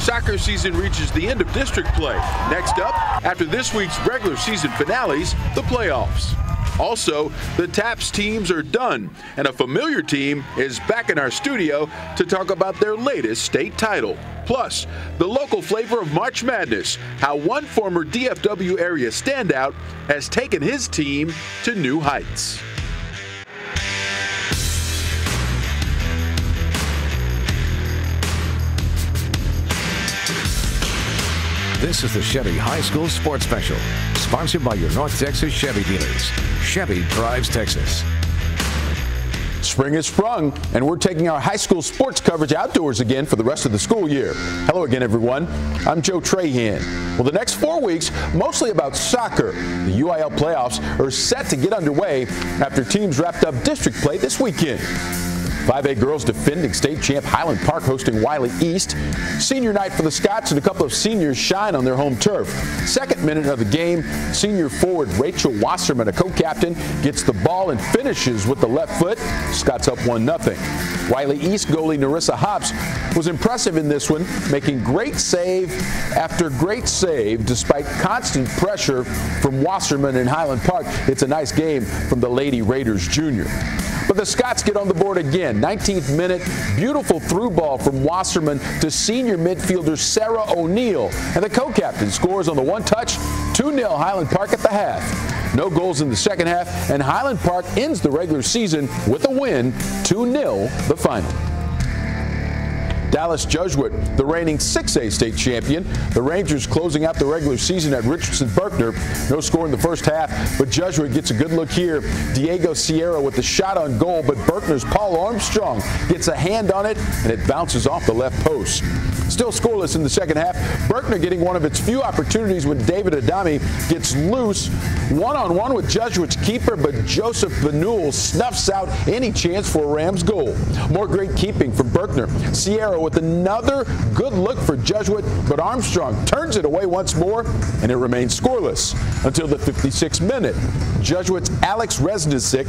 soccer season reaches the end of district play. Next up, after this week's regular season finales, the playoffs. Also, the TAPS teams are done, and a familiar team is back in our studio to talk about their latest state title. Plus, the local flavor of March Madness, how one former DFW area standout has taken his team to new heights. This is the Chevy High School Sports Special, sponsored by your North Texas Chevy dealers. Chevy drives Texas. Spring has sprung, and we're taking our high school sports coverage outdoors again for the rest of the school year. Hello again, everyone. I'm Joe Trahan. Well, the next 4 weeks, mostly about soccer. The UIL playoffs are set to get underway after teams wrapped up district play this weekend. 5A girls defending state champ Highland Park hosting Wiley East. Senior night for the Scots, and a couple of seniors shine on their home turf. Second minute of the game, senior forward Rachel Wasserman, a co-captain, gets the ball and finishes with the left foot. Scots up 1-0. Wiley East goalie Narissa Hops was impressive in this one, making great save after great save despite constant pressure from Wasserman in Highland Park. It's a nice game from the Lady Raiders Jr. But the Scots get on the board again. 19th minute, beautiful through ball from Wasserman to senior midfielder Sarah O'Neill. And the co-captain scores on the one touch, 2-0 Highland Park at the half. No goals in the second half, and Highland Park ends the regular season with a win, 2-0 the final. Dallas Jesuit, the reigning 6A state champion. The Rangers closing out the regular season at Richardson-Berkner. No score in the first half, but Jesuit gets a good look here. Diego Sierra with the shot on goal, but Berkner's Paul Armstrong gets a hand on it, and it bounces off the left post. Still scoreless in the second half. Berkner getting one of its few opportunities when David Adami gets loose. One-on-one with Jesuit's keeper, but Joseph Benul snuffs out any chance for a Rams goal. More great keeping from Berkner. Sierra with another good look for Jesuit, but Armstrong turns it away once more, and it remains scoreless until the 56th minute. Jesuit's Alex Resnicic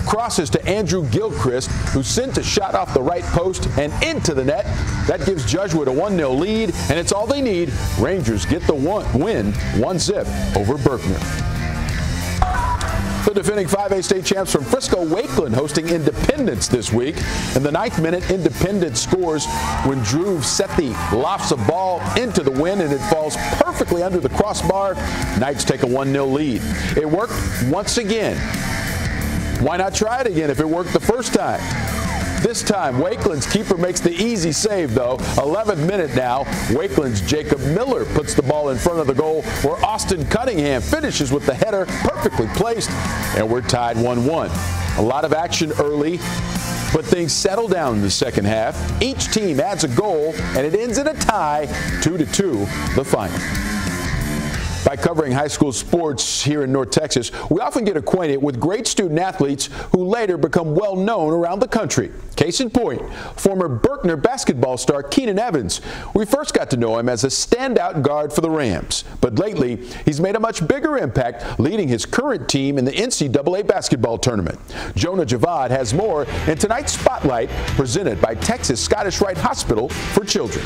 crosses to Andrew Gilchrist, who sent a shot off the right post and into the net. That gives Jesuit a 1-0 lead, and it's all they need. Rangers get the win 1-0 over Berkner. The defending 5A state champs from Frisco Wakeland hosting Independence this week. In the 9th minute, Independence scores when Drew Sethi lofts a ball into the wind, and it falls perfectly under the crossbar. Knights take a 1-0 lead. It worked once again. Why not try it again if it worked the first time? This time, Wakeland's keeper makes the easy save, though. 11th minute now, Wakeland's Jacob Miller puts the ball in front of the goal, where Austin Cunningham finishes with the header perfectly placed, and we're tied 1-1. A lot of action early, but things settle down in the second half. Each team adds a goal, and it ends in a tie, 2-2, the final. By covering high school sports here in North Texas, we often get acquainted with great student athletes who later become well known around the country. Case in point, former Berkner basketball star Keenan Evans. We first got to know him as a standout guard for the Rams, but lately he's made a much bigger impact leading his current team in the NCAA basketball tournament. Jonah Javad has more in tonight's Spotlight, presented by Texas Scottish Rite Hospital for Children.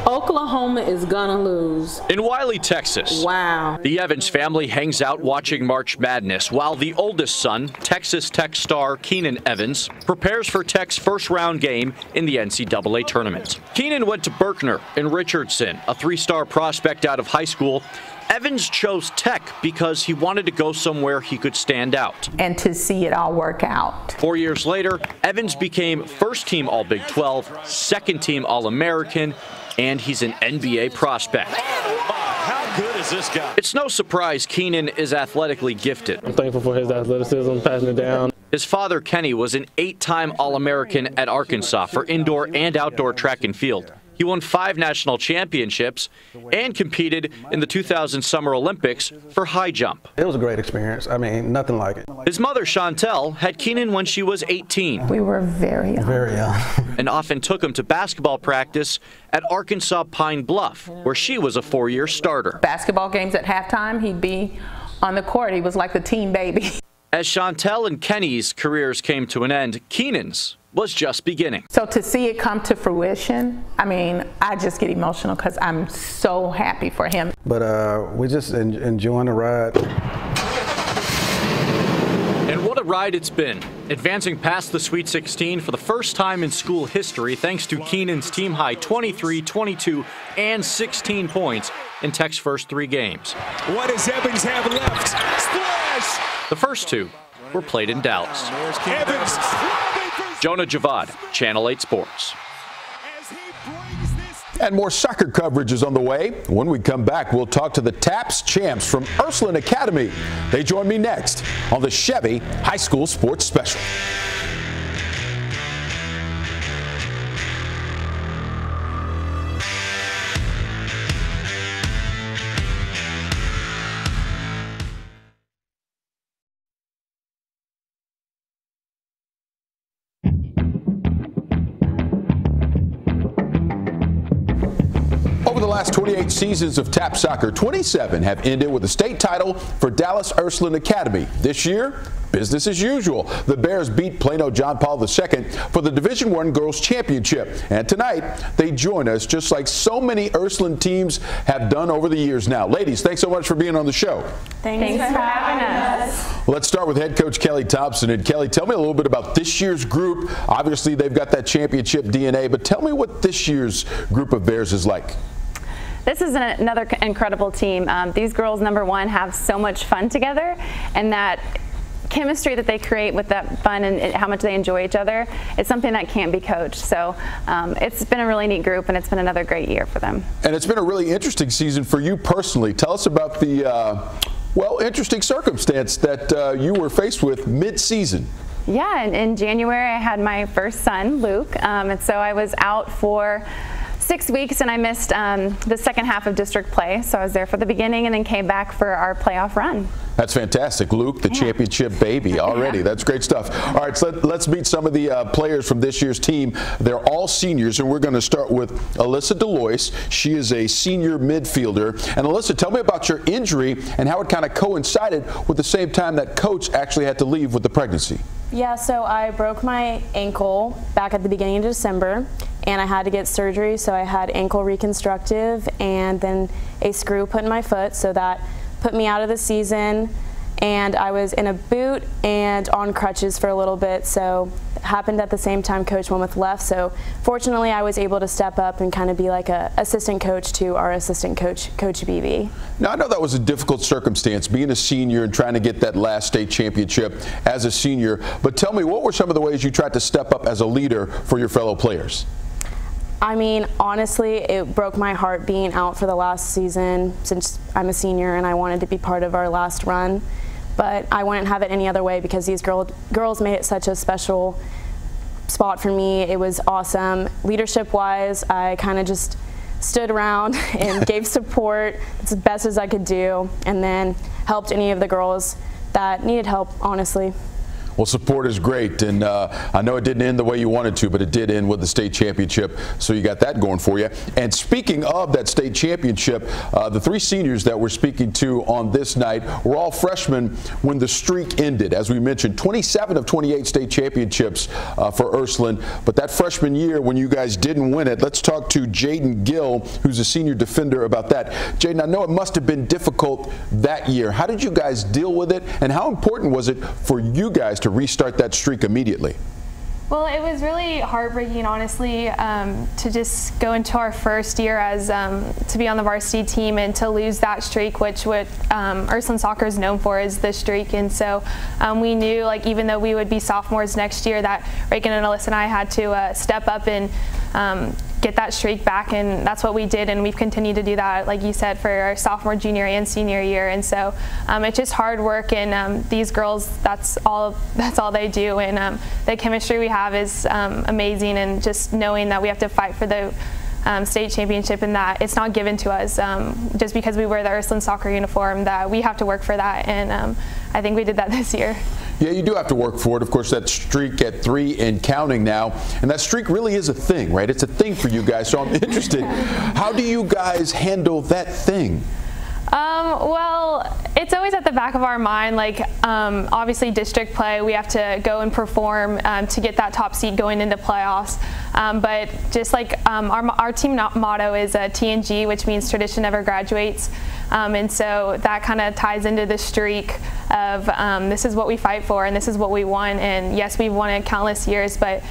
Oklahoma is gonna lose. In Wiley, Texas. Wow. The Evans family hangs out watching March Madness while the oldest son, Texas Tech star Keenan Evans, prepares for Tech's first-round game in the NCAA tournament. Keenan went to Berkner in Richardson, a three-star prospect out of high school. Evans chose Tech because he wanted to go somewhere he could stand out. And to see it all work out. 4 years later, Evans became first-team All-Big 12, second-team All-American, and he's an NBA prospect. How good is this guy? It's no surprise Keenan is athletically gifted. I'm thankful for his athleticism, passing it down. His father, Kenny, was an 8-time All-American at Arkansas for indoor and outdoor track and field. He won 5 national championships and competed in the 2000 Summer Olympics for high jump. It was a great experience. I mean, nothing like it. His mother, Chantel, had Keenan when she was 18. We were very young. Very young. And often took him to basketball practice at Arkansas Pine Bluff, where she was a 4-year starter. Basketball games at halftime, he'd be on the court. He was like the team baby. As Chantel and Kenny's careers came to an end, Keenan's was just beginning. So to see it come to fruition, I mean, I just get emotional because I'm so happy for him. But we're just enjoying the ride. And what a ride it's been, advancing past the Sweet 16 for the first time in school history thanks to Keenan's team-high 23, 22, and 16 points in Tech's first 3 games. What does Evans have left? Splash! The first 2 were played in Dallas. Evans! Jonah Javad, Channel 8 Sports. And more soccer coverage is on the way. When we come back, we'll talk to the TAPS champs from Ursuline Academy. They join me next on the Chevy High School Sports Special. Over the last 28 seasons of TAP soccer, 27 have ended with a state title for Dallas Ursuline Academy. This year, business as usual. The Bears beat Plano John Paul II for the Division I Girls Championship. And tonight, they join us just like so many Ursuline teams have done over the years now. Ladies, thanks so much for being on the show. Thanks for having us. Let's start with head coach Kelly Thompson. And Kelly, tell me a little bit about this year's group. Obviously, they've got that championship DNA, but tell me what this year's group of Bears is like. This is another incredible team. These girls, number one, have so much fun together, and that chemistry that they create with that fun and how much they enjoy each other is something that can't be coached. So it's been a really neat group, and it's been another great year for them. And it's been a really interesting season for you personally. Tell us about the, well, interesting circumstance that you were faced with mid-season. Yeah, in January I had my first son, Luke, and so I was out for 6 weeks, and I missed the second half of district play. So I was there for the beginning and then came back for our playoff run. That's fantastic. Luke, the championship baby already. That's great stuff. All right, so let's meet some of the players from this year's team. They're all seniors, and we're going to start with Alyssa Delois. She is a senior midfielder. And Alyssa, tell me about your injury and how it kind of coincided with the same time that coach actually had to leave with the pregnancy. Yeah, so I broke my ankle back at the beginning of December, and I had to get surgery. So I had ankle reconstructive and then a screw put in my foot, so that put me out of the season, and I was in a boot and on crutches for a little bit. So it happened at the same time Coach Wilmoth left. So fortunately I was able to step up and kind of be like a assistant coach to our assistant coach, Coach Beebe. Now I know that was a difficult circumstance, being a senior and trying to get that last state championship as a senior, but tell me, what were some of the ways you tried to step up as a leader for your fellow players? I mean, honestly, it broke my heart being out for the last season, since I'm a senior and I wanted to be part of our last run. But I wouldn't have it any other way, because these girls made it such a special spot for me. It was awesome. Leadership-wise, I kind of just stood around and gave support as best as I could do, and then helped any of the girls that needed help, honestly. Well, support is great, and I know it didn't end the way you wanted to, but it did end with the state championship, so you got that going for you. And speaking of that state championship, the 3 seniors that we're speaking to on this night were all freshmen when the streak ended. As we mentioned, 27 of 28 state championships for Ursuline, but that freshman year when you guys didn't win it, let's talk to Jaden Gill, who's a senior defender, about that. Jaden, I know it must have been difficult that year. How did you guys deal with it, and how important was it for you guys to restart that streak immediately? Well, it was really heartbreaking, honestly, to just go into our first year as to be on the varsity team and to lose that streak, which what Ursuline soccer is known for, is the streak. And so we knew, like, even though we would be sophomores next year, that Reagan and Alyssa and I had to step up and get that streak back, and that's what we did, and we've continued to do that, like you said, for our sophomore, junior, and senior year. And so it's just hard work, and these girls, that's all they do, and the chemistry we have is amazing, and just knowing that we have to fight for the state championship, and that it's not given to us just because we wear the Ursuline soccer uniform, that we have to work for that, and I think we did that this year. Yeah, you do have to work for it. Of course, that streak at 3 and counting now, and that streak really is a thing, right? It's a thing for you guys, so I'm interested. How do you guys handle that thing? Well, it's always at the back of our mind. Like, obviously, district play, we have to go and perform to get that top seed going into playoffs. But just like our team motto is TNG, which means tradition never graduates. And so that kind of ties into the streak of this is what we fight for and this is what we want. And yes, we've won it countless years, but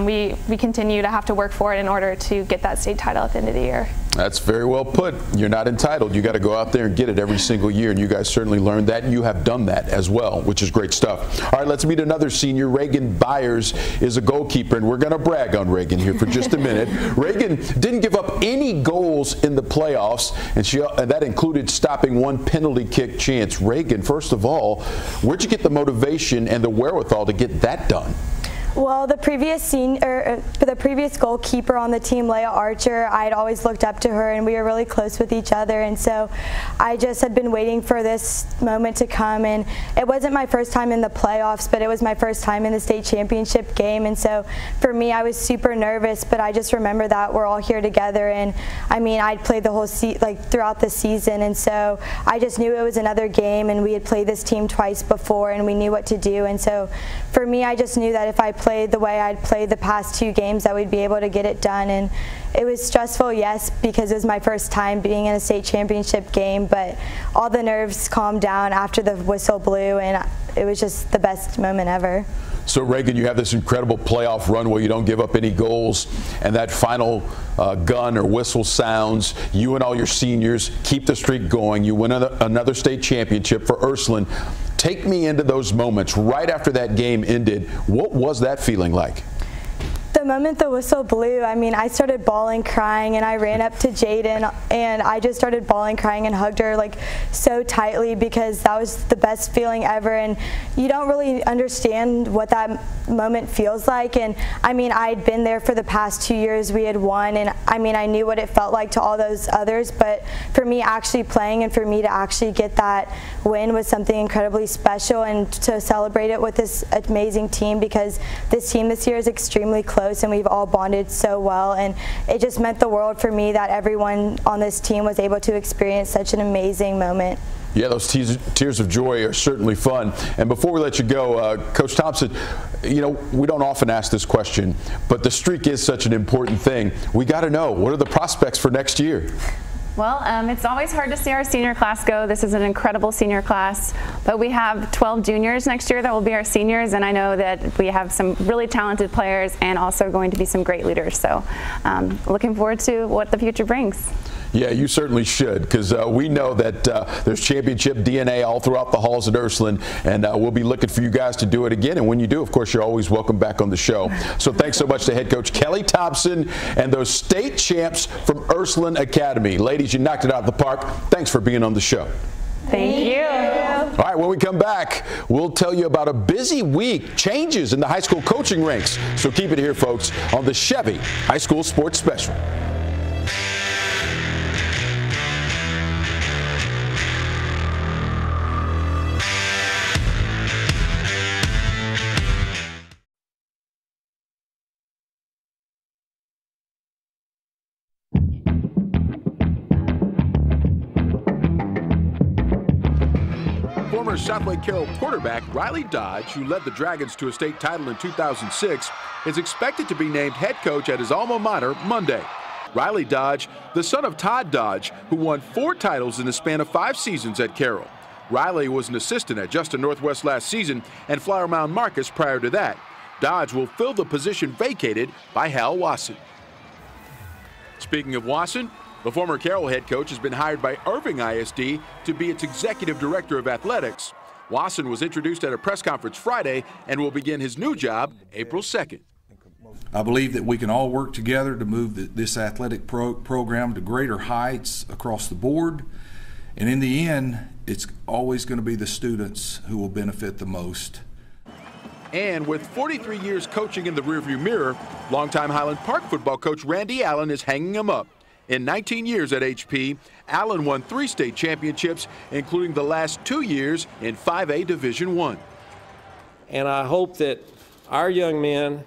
we continue to have to work for it in order to get that state title at the end of the year. That's very well put. You're not entitled. You got to go out there and get it every single year, and you guys certainly learned that. You have done that as well, which is great stuff. All right, let's meet another senior. Reagan Byers is a goalkeeper, and we're going to brag on Reagan here for just a minute. Reagan didn't give up any goals in the playoffs, and that included stopping one penalty kick chance. Reagan, first of all, where'd you get the motivation and the wherewithal to get that done? Well, the previous goalkeeper on the team, Leah Archer, I had always looked up to her, and we were really close with each other. And so I just had been waiting for this moment to come. And it wasn't my first time in the playoffs, but it was my first time in the state championship game. And so for me, I was super nervous, but I just remember that we're all here together. And I mean, I'd played the whole throughout the season, and so I just knew it was another game, and we had played this team twice before, and we knew what to do. And so for me, I just knew that if I played the way I'd played the past 2 games, that we'd be able to get it done. And it was stressful, yes, because it was my first time being in a state championship game, but all the nerves calmed down after the whistle blew, and it was just the best moment ever. So, Reagan, you have this incredible playoff run where you don't give up any goals, and that final gun or whistle sounds. You and all your seniors keep the streak going. You win another state championship for Ursuline. Take me into those moments right after that game ended. What was that feeling like? The moment the whistle blew, I mean, I started bawling, crying, and I ran up to Jaden, and I just started bawling, crying, and hugged her like so tightly, because that was the best feeling ever. And you don't really understand what that moment feels like. And I mean, I'd been there for the past 2 years. We had won, and I mean, I knew what it felt like to all those others. But for me, actually playing and for me to actually get that win was something incredibly special, and to celebrate it with this amazing team, because this team this year is extremely close, and we've all bonded so well, and it just meant the world for me that everyone on this team was able to experience such an amazing moment. Yeah, those tears of joy are certainly fun. And before we let you go, Coach Thompson, you know, we don't often ask this question, but the streak is such an important thing. We got to know, what are the prospects for next year? Well, it's always hard to see our senior class go. This is an incredible senior class, but we have 12 juniors next year that will be our seniors, and I know that we have some really talented players and also going to be some great leaders. So looking forward to what the future brings. Yeah, you certainly should, because we know that there's championship DNA all throughout the halls at Ursuline, and we'll be looking for you guys to do it again. And when you do, of course, you're always welcome back on the show. So thanks so much to head coach Kelly Thompson and those state champs from Ursuline Academy. Ladies, you knocked it out of the park. Thanks for being on the show. Thank you. All right, when we come back, we'll tell you about a busy week, changes in the high school coaching ranks. So keep it here, folks, on the Chevy High School Sports Special. Former Southway Carroll quarterback Riley Dodge, who led the Dragons to a state title in 2006, is expected to be named head coach at his alma mater Monday. Riley Dodge, the son of Todd Dodge, who won 4 titles in the span of 5 seasons at Carroll. Riley was an assistant at Justin Northwest last season and Flower Mound Marcus prior to that. Dodge will fill the position vacated by Hal Wasson. Speaking of Wasson, the former Carroll head coach has been hired by Irving ISD to be its executive director of athletics. Wasson was introduced at a press conference Friday and will begin his new job April 2nd. I believe that we can all work together to move this athletic program to greater heights across the board. And in the end, it's always going to be the students who will benefit the most. And with 43 years coaching in the rearview mirror, longtime Highland Park football coach Randy Allen is hanging him up. In 19 years at HP, Allen won 3 state championships, including the last 2 years in 5A Division I. And I hope that our young men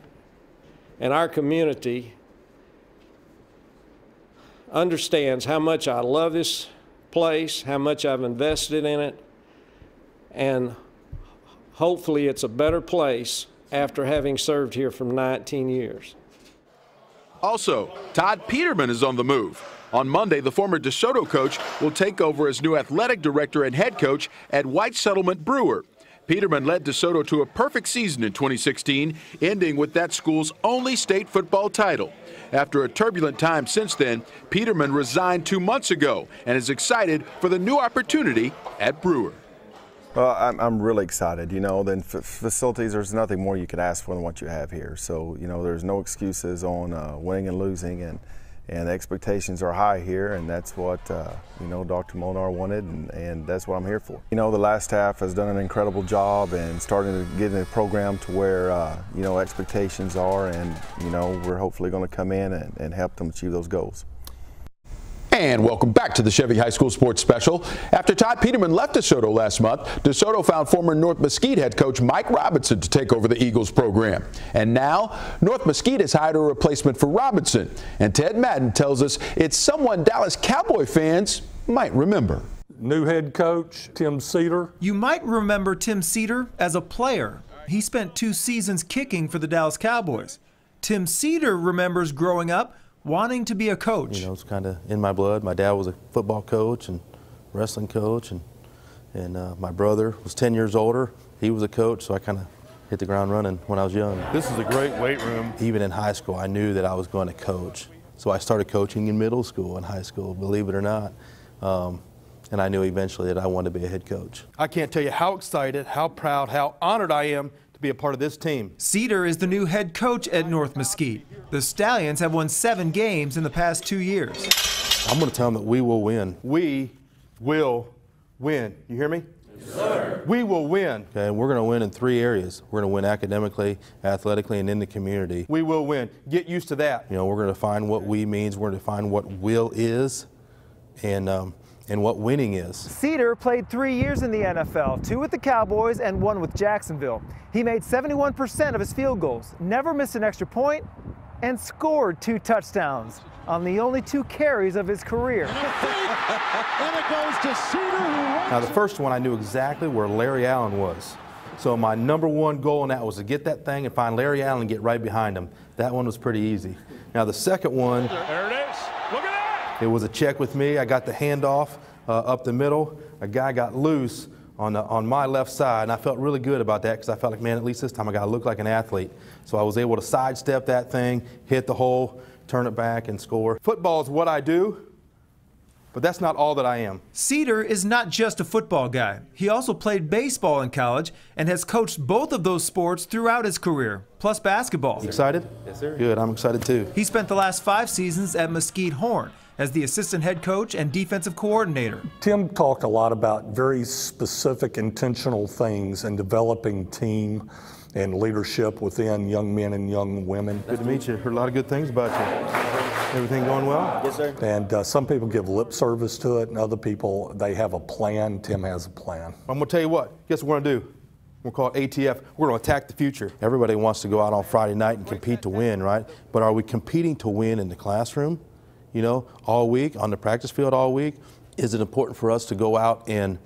and our community understands how much I love this place, how much I've invested in it, and hopefully it's a better place after having served here for 19 years. Also, Todd Peterman is on the move. On Monday, the former DeSoto coach will take over as new athletic director and head coach at White Settlement Brewer. Peterman led DeSoto to a perfect season in 2016, ending with that school's only state football title. After a turbulent time since then, Peterman resigned 2 months ago and is excited for the new opportunity at Brewer. Well, I'm really excited. You know, then facilities, there's nothing more you could ask for than what you have here. So, you know, there's no excuses on winning and losing, and the expectations are high here, and that's what, you know, Dr. Molnar wanted, and that's what I'm here for. You know, the last staff has done an incredible job and starting to get the program to where, you know, expectations are, and, you know, we're hopefully going to come in and help them achieve those goals. And welcome back to the Chevy High School Sports Special. After Todd Peterman left DeSoto last month, DeSoto found former North Mesquite head coach Mike Robinson to take over the Eagles program. And now, North Mesquite has hired a replacement for Robinson. And Ted Madden tells us it's someone Dallas Cowboy fans might remember. New head coach, Tim Cedar. You might remember Tim Cedar as a player. He spent 2 seasons kicking for the Dallas Cowboys. Tim Cedar remembers growing up wanting to be a coach. You know, it's kind of in my blood. My dad was a football coach and wrestling coach, and my brother was 10 years older. He was a coach, so I kind of hit the ground running when I was young. This is a great weight room. Even in high school, I knew that I was going to coach. So I started coaching in middle school and high school, believe it or not. And I knew eventually that I wanted to be a head coach. I can't tell you how excited, how proud, how honored I am to be a part of this team. Cedar is the new head coach at North Mesquite. The Stallions have won 7 games in the past 2 years. I'm going to tell them that we will win. We will win. You hear me? Yes, sir. We will win. Okay, and we're going to win in 3 areas. We're going to win academically, athletically, and in the community. We will win. Get used to that. You know, we're going to define what we means. We're going to define what will is, and what winning is. Cedar played 3 years in the NFL, 2 with the Cowboys and 1 with Jacksonville. He made 71% of his field goals, never missed an extra point, and scored 2 touchdowns on the only 2 carries of his career. And it goes to Cedar. Now, the first one, I knew exactly where Larry Allen was. So my #1 goal in that was to get that thing and find Larry Allen and get right behind him. That one was pretty easy. Now, the second one, there it is. Look at that. It was a check with me. I got the handoff up the middle. A guy got loose on my left side, and I felt really good about that because I felt like, man, at least this time I got to look like an athlete. So I was able to sidestep that thing, hit the hole, turn it back, and score. Football is what I do, but that's not all that I am. Cedar is not just a football guy. He also played baseball in college and has coached both of those sports throughout his career, plus basketball. You excited? Yes, sir. Good, I'm excited too. He spent the last 5 seasons at Mesquite Horn as the assistant head coach and defensive coordinator. Tim talked a lot about very specific, intentional things in developing team and leadership within young men and young women. Good to meet you. Heard a lot of good things about you. Everything going well? Yes, sir. And some people give lip service to it, and other people, they have a plan. Tim has a plan. I'm going to tell you what. Guess what we're going to do? We're going to call it ATF. We're going to attack the future. Everybody wants to go out on Friday night and compete to win, right? But are we competing to win in the classroom? You know, all week, on the practice field all week? Is it important for us to go out and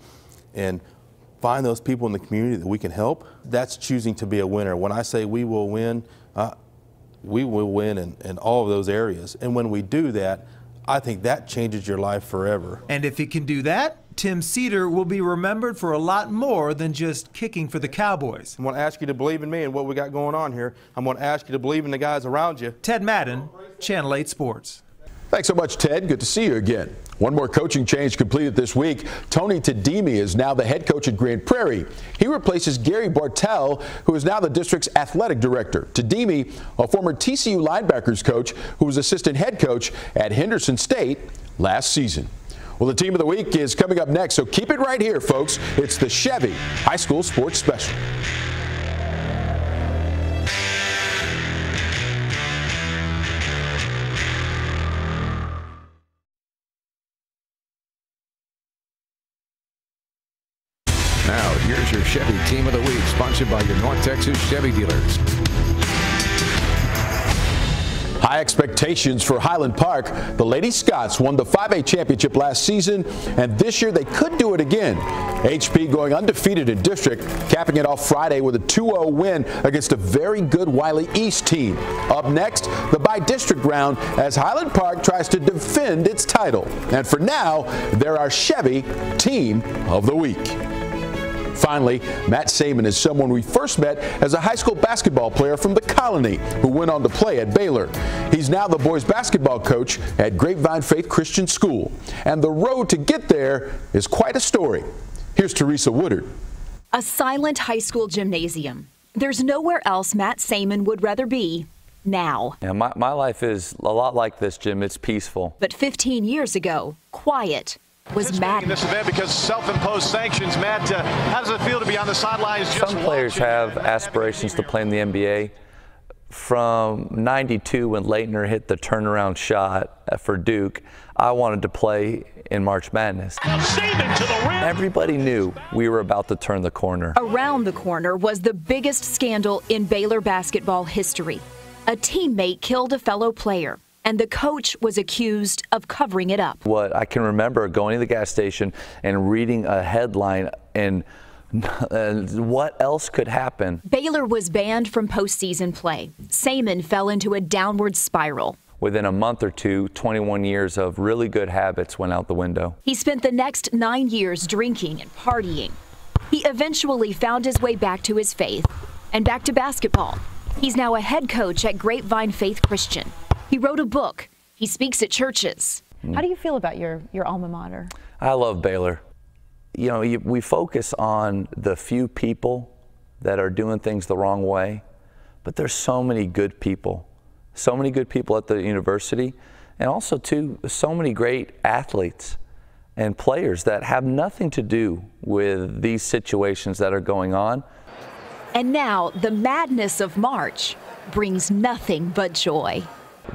find those people in the community that we can help? That's choosing to be a winner. When I say we will win in all of those areas. And when we do that, I think that changes your life forever. And if he can do that, Tim Cedar will be remembered for a lot more than just kicking for the Cowboys. I'm going to ask you to believe in me and what we got going on here. I'm going to ask you to believe in the guys around you. Ted Madden, Channel 8 Sports. Thanks so much, Ted. Good to see you again. One more coaching change completed this week. Tony Tadimi is now the head coach at Grand Prairie. He replaces Gary Bartel, who is now the district's athletic director. Tadimi, a former TCU linebackers coach who was assistant head coach at Henderson State last season. Well, the team of the week is coming up next, so keep it right here, folks. It's the Chevy High School Sports Special. Now, here's your Chevy Team of the Week, sponsored by your North Texas Chevy dealers. High expectations for Highland Park. The Lady Scots won the 5A championship last season, and this year they could do it again. HP going undefeated in district, capping it off Friday with a 2-0 win against a very good Wiley East team. Up next, the by-district round as Highland Park tries to defend its title. And for now, they're our Chevy Team of the Week. Finally, Matt Saman is someone we first met as a high school basketball player from the Colony who went on to play at Baylor. He's now the boys basketball coach at Grapevine Faith Christian School. And the road to get there is quite a story. Here's Teresa Woodard. A silent high school gymnasium. There's nowhere else Matt Saman would rather be now. Yeah, my life is a lot like this, Jim. It's peaceful. But 15 years ago, quiet was mad. This event because self-imposed sanctions. Matt, how does it feel to be on the sidelines? Some players have aspirations to play in the NBA. From '92, when Leitner hit the turnaround shot for Duke, I wanted to play in March Madness. Everybody knew we were about to turn the corner. Around the corner was the biggest scandal in Baylor basketball history. A teammate killed a fellow player, and the coach was accused of covering it up. What I can remember going to the gas station and reading a headline and what else could happen? Baylor was banned from postseason play. Saman fell into a downward spiral. Within a month or two, 21 years of really good habits went out the window. He spent the next 9 years drinking and partying. He eventually found his way back to his faith and back to basketball. He's now a head coach at Grapevine Faith Christian. He wrote a book. He speaks at churches. How do you feel about your alma mater? I love Baylor. You know, we focus on the few people that are doing things the wrong way, but there's so many good people at the university, and also too, so many great athletes and players that have nothing to do with these situations that are going on. And now the madness of March brings nothing but joy.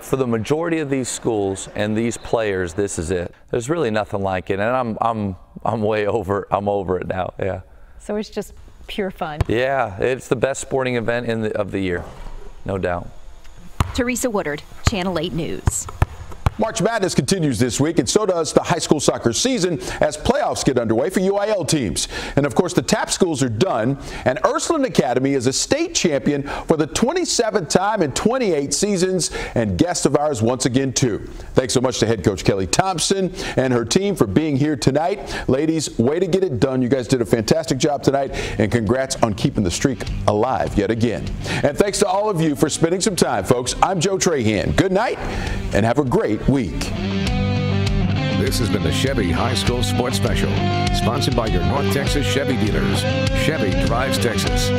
For the majority of these schools and these players, this is it. There's really nothing like it, and I'm way over. I'm over it now. Yeah. So it's just pure fun. Yeah, it's the best sporting event of the year, no doubt. Teresa Woodard, Channel 8 News. March Madness continues this week, and so does the high school soccer season as playoffs get underway for UIL teams. And of course, the TAP schools are done, and Ursuline Academy is a state champion for the 27th time in 28 seasons, and guest of ours once again, too. Thanks so much to head coach Kelly Thompson and her team for being here tonight. Ladies, way to get it done. You guys did a fantastic job tonight, and congrats on keeping the streak alive yet again. And thanks to all of you for spending some time, folks. I'm Joe Trahan. Good night, and have a great week. This has been the Chevy High School Sports Special, sponsored by your North Texas Chevy dealers. Chevy drives Texas.